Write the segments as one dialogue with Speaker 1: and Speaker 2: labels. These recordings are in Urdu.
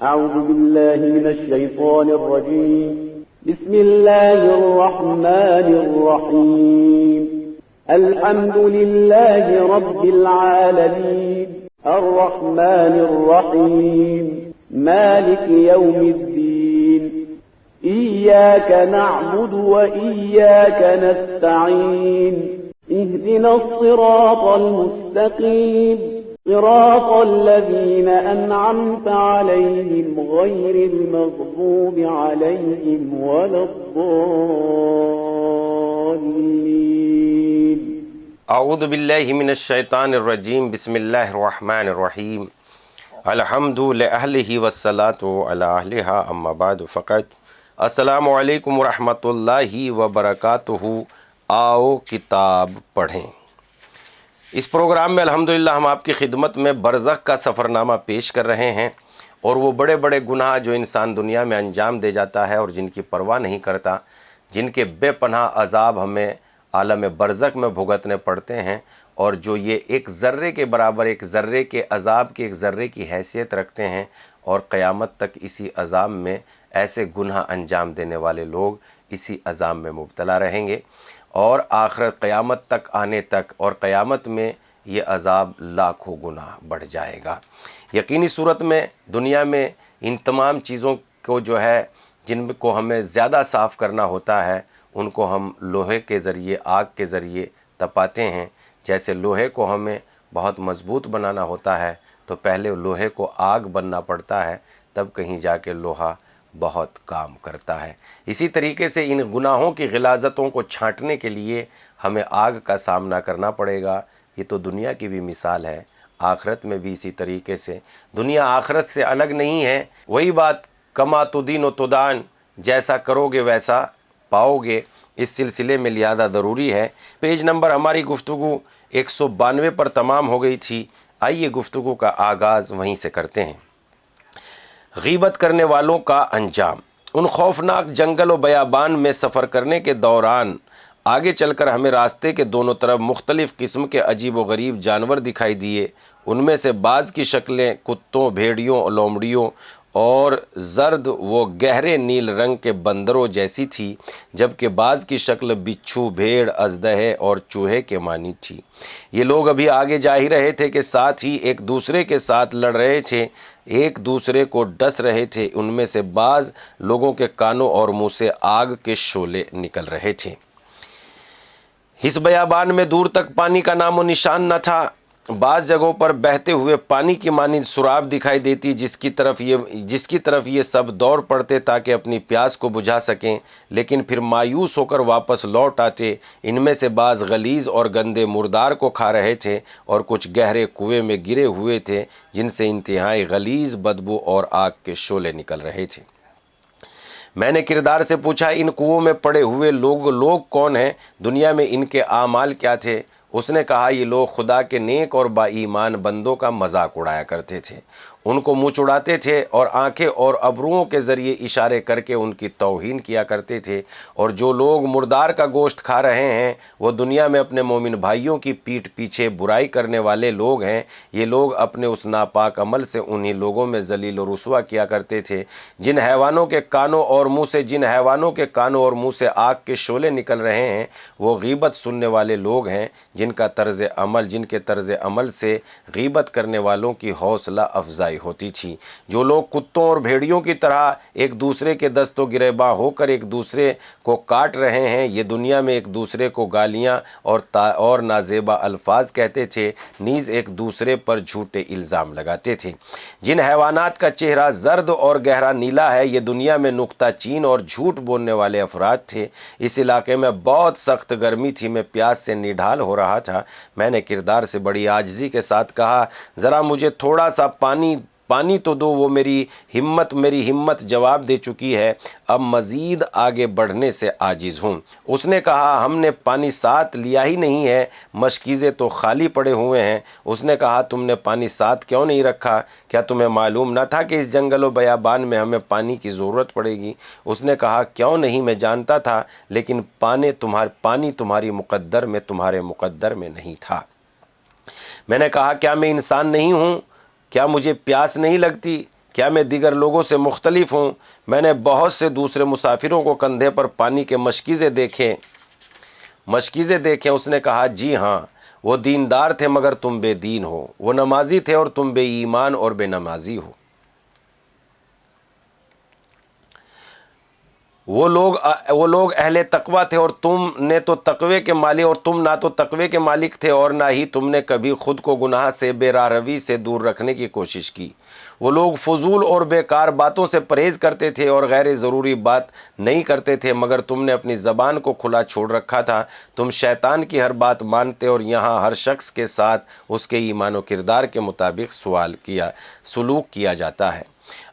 Speaker 1: أعوذ بالله من الشيطان الرجيم. بسم الله الرحمن الرحيم. الحمد لله رب العالمين الرحمن الرحيم مالك يوم الدين. إياك نعبد وإياك نستعين. اهدنا الصراط المستقيم صراط الذين أنعمت عليهم غير المغضوب عليهم ولا الضالين.
Speaker 2: اعوذ باللہ من الشیطان الرجیم. بسم اللہ الرحمن الرحیم. الحمد لأہلہ والصلاة علی اہلہا اما بعد فقط. السلام علیکم ورحمۃ اللہ وبرکاتہ. آؤ کتاب پڑھیں. اس پروگرام میں الحمدللہ ہم آپ کی خدمت میں برزخ کا سفرنامہ پیش کر رہے ہیں، اور وہ بڑے بڑے گناہ جو انسان دنیا میں انجام دے جاتا ہے اور جن کی پرواہ نہیں کرتا، جن کے بے پناہ عذاب ہمیں عالم برزخ میں بھگتنے پڑتے ہیں، اور جو یہ ایک ذرے کے برابر، ایک ذرے کے عذاب کی ایک ذرے کی حیثیت رکھتے ہیں، اور قیامت تک اسی عذاب میں ایسے گناہ انجام دینے والے لوگ اسی عذاب میں مبتلا رہیں گے، اور آخرت قیامت تک آنے تک اور قیامت میں یہ عذاب لاکھوں گنا بڑھ جائے گا. یقینی صورت میں دنیا میں ان تمام چیزوں کو جو ہے جن کو ہمیں زیادہ صاف کرنا ہوتا ہے، ان کو ہم لوہے کے ذریعے، آگ کے ذریعے تپاتے ہیں. جیسے لوہے کو ہمیں بہت مضبوط بنانا ہوتا ہے تو پہلے لوہے کو آگ بننا پڑتا ہے، تب کہیں جا کے لوہا بہت کام کرتا ہے. اسی طریقے سے ان گناہوں کی غلاظتوں کو چھانٹنے کے لیے ہمیں آگ کا سامنا کرنا پڑے گا. یہ تو دنیا کی بھی مثال ہے، آخرت میں بھی اسی طریقے سے. دنیا آخرت سے الگ نہیں ہے. وہی بات، کما تدین و تدان، جیسا کرو گے ویسا پاؤ گے. اس سلسلے میں لہذا ضروری ہے. پیج نمبر ہماری گفتگو 192 پر تمام ہو گئی تھی. آئیے گفتگو کا آغاز وہیں سے کرتے ہیں. غیبت کرنے والوں کا انجام. ان خوفناک جنگل و بیابان میں سفر کرنے کے دوران آگے چل کر ہمیں راستے کے دونوں طرف مختلف قسم کے عجیب و غریب جانور دکھائی دیے. ان میں سے بعض کی شکلیں کتوں، بھیڑیوں، لومڑیوں اور زرد و گہرے نیل رنگ کے بندروں جیسی تھی، جبکہ بعض کی شکل بچھو، بھیڑ، اژدہے اور چوہے کے مانی تھی. یہ لوگ ابھی آگے جا ہی رہے تھے کہ ساتھ ہی ایک دوسرے کے ساتھ لڑ رہے تھے، ایک دوسرے کو ڈس رہے تھے. ان میں سے بعض لوگوں کے کانوں اور منہ سے آگ کے شعلے نکل رہے تھے. اس بیابان میں دور تک پانی کا نام و نشان نہ تھا. بعض جگہوں پر بہتے ہوئے پانی کی مانند سراب دکھائی دیتی، جس کی طرف یہ سب دوڑ پڑتے تاکہ اپنی پیاس کو بجھا سکیں، لیکن پھر مایوس ہو کر واپس لوٹ آتے. ان میں سے بعض غلیظ اور گندے مردار کو کھا رہے تھے، اور کچھ گہرے کنویں میں گرے ہوئے تھے جن سے انتہائی غلیظ بدبو اور آگ کے شعلے نکل رہے تھے. میں نے کردار سے پوچھا، ان کنووں میں پڑے ہوئے لوگ کون ہیں؟ دنیا میں ان کے اعمال کیا تھے؟ اس نے کہا، یہ لوگ خدا کے نیک اور با ایمان بندوں کا مذاق اڑایا کرتے تھے، ان کو منہ چڑھاتے تھے اور آنکھیں اور ابروؤں کے ذریعے اشارے کر کے ان کی توہین کیا کرتے تھے. اور جو لوگ مردار کا گوشت کھا رہے ہیں وہ دنیا میں اپنے مومن بھائیوں کی پیٹھ پیچھے برائی کرنے والے لوگ ہیں. یہ لوگ اپنے اس ناپاک عمل سے انہی لوگوں میں ذلیل و رسوا کیا کرتے تھے جن حیوانوں کے کانوں اور منہ سے آگ کے شعلے نکل رہے ہیں. وہ غیبت سننے والے لوگ ہیں جن کے طرز عمل سے غیبت کرنے والوں کی حوصلہ افزائی ہوتی تھی. جو لوگ کتوں اور بھیڑیوں کی طرح ایک دوسرے کے دست و گریباں ہو کر ایک دوسرے کو کاٹ رہے ہیں، یہ دنیا میں ایک دوسرے کو گالیاں اور نازیبا الفاظ کہتے تھے، نیز ایک دوسرے پر جھوٹے الزام لگاتے تھے. جن حیوانات کا چہرہ زرد اور گہرا نیلا ہے، یہ دنیا میں نکتہ چین اور جھوٹ بولنے والے افراد تھے. اس علاقے میں بہت سخت گرمی تھی، میں پیاس سے نڈھال ہو رہا تھا. میں نے کردار سے بڑی عاجزی کے ساتھ کہا، ذرا مجھے تھوڑا سا پانی تو دو. وہ میری ہمت جواب دے چکی ہے، اب مزید آگے بڑھنے سے عاجز ہوں. اس نے کہا، ہم نے پانی ساتھ لیا ہی نہیں ہے، مشکیزیں تو خالی پڑے ہوئے ہیں. اس نے کہا، تم نے پانی ساتھ کیوں نہیں رکھا؟ کیا تمہیں معلوم نہ تھا کہ اس جنگل و بیابان میں ہمیں پانی کی ضرورت پڑے گی؟ اس نے کہا، کیوں نہیں، میں جانتا تھا، لیکن پانی تمہارے مقدر میں نہیں تھا. میں نے کہا، کیا میں انسان نہیں ہوں؟ کیا مجھے پیاس نہیں لگتی؟ کیا میں دیگر لوگوں سے مختلف ہوں؟ میں نے بہت سے دوسرے مسافروں کو کندھے پر پانی کے مشکیزیں دیکھیں۔ اس نے کہا جی ہاں، وہ دیندار تھے مگر تم بے دین ہو، وہ نمازی تھے اور تم بے ایمان اور بے نمازی ہو۔ وہ لوگ اہل تقوی تھے اور تم نہ تو تقوی کے مالک تھے اور نہ ہی تم نے کبھی خود کو گناہ سے بے راہ روی سے دور رکھنے کی کوشش کی۔ وہ لوگ فضول اور بیکار باتوں سے پرہیز کرتے تھے اور غیر ضروری بات نہیں کرتے تھے، مگر تم نے اپنی زبان کو کھلا چھوڑ رکھا تھا۔ تم شیطان کی ہر بات مانتے اور یہاں ہر شخص کے ساتھ اس کے ایمان و کردار کے مطابق سلوک کیا جاتا ہے۔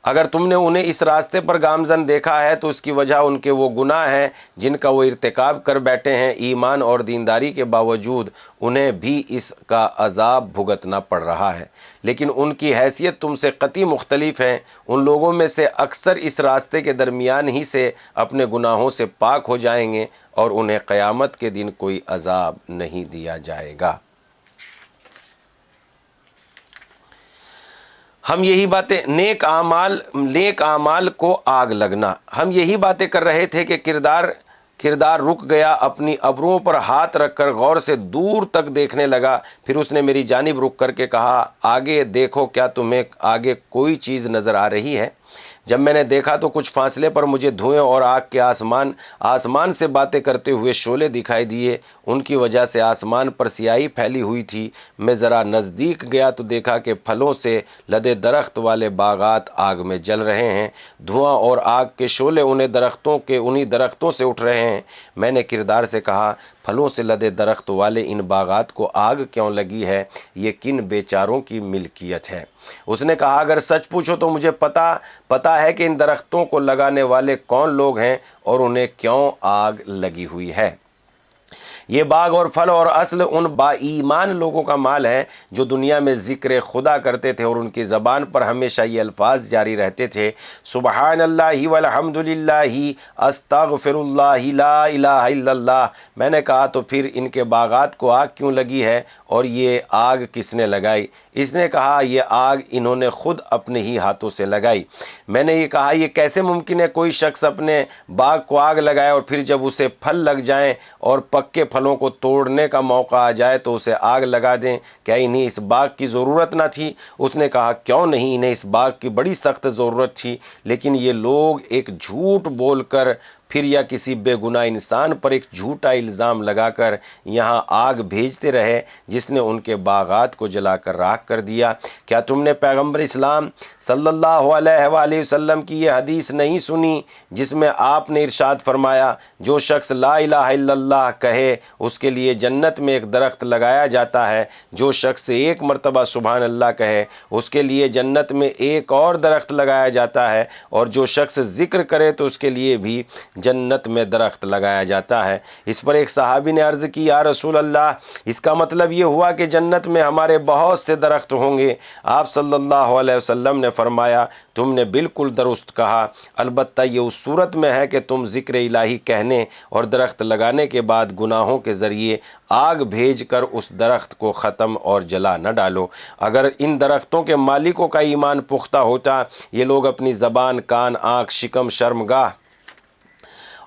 Speaker 2: اگر تم نے انہیں اس راستے پر گامزن دیکھا ہے تو اس کی وجہ ان کے وہ گناہ ہیں جن کا وہ ارتکاب کر بیٹھے ہیں۔ ایمان اور دینداری کے باوجود انہیں بھی اس کا عذاب بھگتنا پڑ رہا ہے، لیکن ان کی حیثیت تم سے قطعی مختلف ہے۔ ان لوگوں میں سے اکثر اس راستے کے درمیان ہی سے اپنے گناہوں سے پاک ہو جائیں گے اور انہیں قیامت کے دن کوئی عذاب نہیں دیا جائے گا۔ ہم یہی باتیں نیک اعمال کو آگ لگنا، ہم یہی باتیں کر رہے تھے کہ کردار رک گیا، اپنی ابروؤں پر ہاتھ رکھ کر غور سے دور تک دیکھنے لگا۔ پھر اس نے میری جانب رک کر کے کہا آگے دیکھو، کیا تمہیں آگے کوئی چیز نظر آ رہی ہے؟ جب میں نے دیکھا تو کچھ فاصلے پر مجھے دھوئیں اور آگ کے آسمان سے باتیں کرتے ہوئے شعلے دکھائی دیے۔ ان کی وجہ سے آسمان پر سیاہی پھیلی ہوئی تھی۔ میں ذرا نزدیک گیا تو دیکھا کہ پھلوں سے لدے درخت والے باغات آگ میں جل رہے ہیں۔ دھواں اور آگ کے شعلے انہی درختوں سے اٹھ رہے ہیں۔ میں نے کردار سے کہا پھلوں سے لدے درخت والے ان باغات کو آگ کیوں لگی ہے؟ یہ کن بیچاروں کی ملکیت ہے؟ اس نے کہا اگر سچ پوچھو تو مجھے پتا ہے کہ ان درختوں کو لگانے والے کون لوگ ہیں اور انہیں کیوں آگ لگی ہوئی ہے۔ یہ باغ اور پھل اور اصل ان با ایمان لوگوں کا مال ہے جو دنیا میں ذکر خدا کرتے تھے اور ان کی زبان پر ہمیشہ یہ الفاظ جاری رہتے تھے سبحان اللہ والحمد للہ استغفر اللہ لا الہ الا اللہ۔ میں نے کہا تو پھر ان کے باغات کو آگ کیوں لگی ہے اور یہ آگ کس نے لگائی؟ اس نے کہا یہ آگ انہوں نے خود اپنے ہی ہاتھوں سے لگائی۔ میں نے یہ کہا یہ کیسے ممکن ہے کوئی شخص اپنے باغ کو آگ لگائے اور پھر جب اسے پھل لگ جائیں اور پکے پھلوں کو توڑنے کا موقع آ جائے تو اسے آگ لگا دیں؟ کیا انہیں اس باغ کی ضرورت نہ تھی؟ اس نے کہا کیوں نہیں، انہیں اس باغ کی بڑی سخت ضرورت تھی، لیکن یہ لوگ ایک جھوٹ بول کر پھر یا کسی بے گناہ انسان پر ایک جھوٹا الزام لگا کر یہاں آگ بھیجتے رہے جس نے ان کے باغات کو جلا کر راکھ کر دیا۔ کیا تم نے پیغمبر اسلام صلی اللہ علیہ وآلہ وسلم کی یہ حدیث نہیں سنی جس میں آپ نے ارشاد فرمایا جو شخص لا الہ الا اللہ کہے اس کے لیے جنت میں ایک درخت لگایا جاتا ہے، جو شخص ایک مرتبہ سبحان اللہ کہے اس کے لیے جنت میں ایک اور درخت لگایا جاتا ہے، اور جو شخص ذکر کرے تو اس کے لیے بھی جنت میں درخت لگایا جاتا ہے۔ اس پر ایک صحابی نے عرض کی یا رسول اللہ اس کا مطلب یہ ہوا کہ جنت میں ہمارے بہت سے درخت ہوں گے؟ آپ صلی اللہ علیہ وسلم نے فرمایا تم نے بالکل درست کہا، البتہ یہ اس صورت میں ہے کہ تم ذکر الہی کہنے اور درخت لگانے کے بعد گناہوں کے ذریعے آگ بھیج کر اس درخت کو ختم اور جلا نہ ڈالو۔ اگر ان درختوں کے مالکوں کا ایمان پختہ ہوتا، یہ لوگ اپنی زبان، کان، آنکھ، شکم، شرمگاہ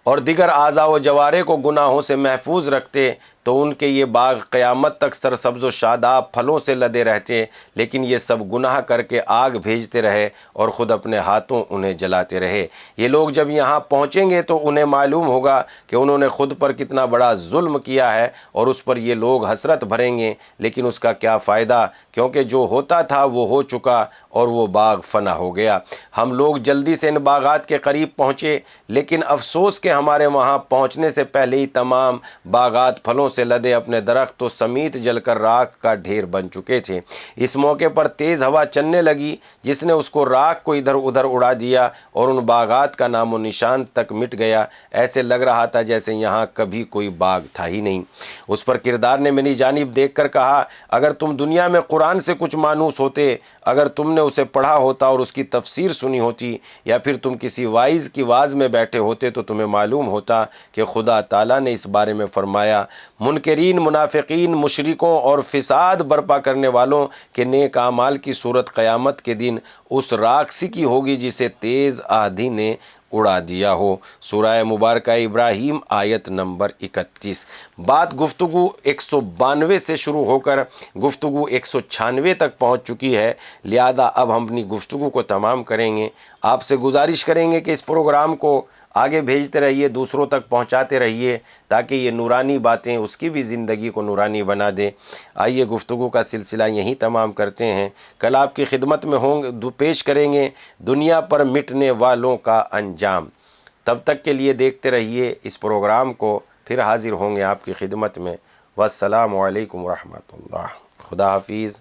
Speaker 2: اور دیگر اعضاء و جوارح کو گناہوں سے محفوظ رکھتے تو ان کے یہ باغ قیامت تک سرسبز و شاداب پھلوں سے لدے رہتے، لیکن یہ سب گناہ کر کے آگ بھیجتے رہے اور خود اپنے ہاتھوں انہیں جلاتے رہے۔ یہ لوگ جب یہاں پہنچیں گے تو انہیں معلوم ہوگا کہ انہوں نے خود پر کتنا بڑا ظلم کیا ہے اور اس پر یہ لوگ حسرت بھریں گے، لیکن اس کا کیا فائدہ، کیونکہ جو ہوتا تھا وہ ہو چکا اور وہ باغ فنا ہو گیا۔ ہم لوگ جلدی سے ان باغات کے قریب پہنچے، لیکن افسوس کہ ہمارے وہاں پہنچنے سے پہلے ہی تمام باغات پھلوں سے لدے اپنے درختوں سمیت جل کر راکھ کا ڈھیر بن چکے تھے۔ اس موقع پر تیز ہوا چلنے لگی جس نے اس کو راکھ کو ادھر ادھر اڑا دیا اور ان باغات کا نام و نشان تک مٹ گیا، ایسے لگ رہا تھا جیسے یہاں کبھی کوئی باغ تھا ہی نہیں۔ اس پر کردار نے میری جانب دیکھ کر کہا اگر تم دنیا میں قرآن سے کچھ مانوس ہوتے، اگر تم نے اسے پڑھا ہوتا اور اس کی تفسیر سنی ہوتی یا پھر تم کسی وائز کی واز میں بیٹھے ہوتے تو تمہیں معلوم ہوتا کہ خدا تعالیٰ نے اس بارے میں فرمایا، منکرین، منافقین، مشرکوں اور فساد برپا کرنے والوں کے نیک اعمال کی صورت قیامت کے دن اس راکسی کی ہوگی جسے تیز آندھی نے اڑا دیا ہو۔ سورہ مبارکہ ابراہیم آیت نمبر 31۔ بات گفتگو 192 سے شروع ہو کر گفتگو 196 تک پہنچ چکی ہے، لہذا اب ہم اپنی گفتگو کو تمام کریں گے۔ آپ سے گزارش کریں گے کہ اس پروگرام کو آگے بھیجتے رہیے، دوسروں تک پہنچاتے رہیے تاکہ یہ نورانی باتیں اس کی بھی زندگی کو نورانی بنا دے۔ آئیے گفتگو کا سلسلہ یہیں تمام کرتے ہیں، کل آپ کی خدمت میں پیش کریں گے دنیا پر مٹنے والوں کا انجام۔ تب تک کے لیے دیکھتے رہیے اس پروگرام کو، پھر حاضر ہوں گے آپ کی خدمت میں۔ والسلام علیکم ورحمۃ اللہ۔ خدا حافظ۔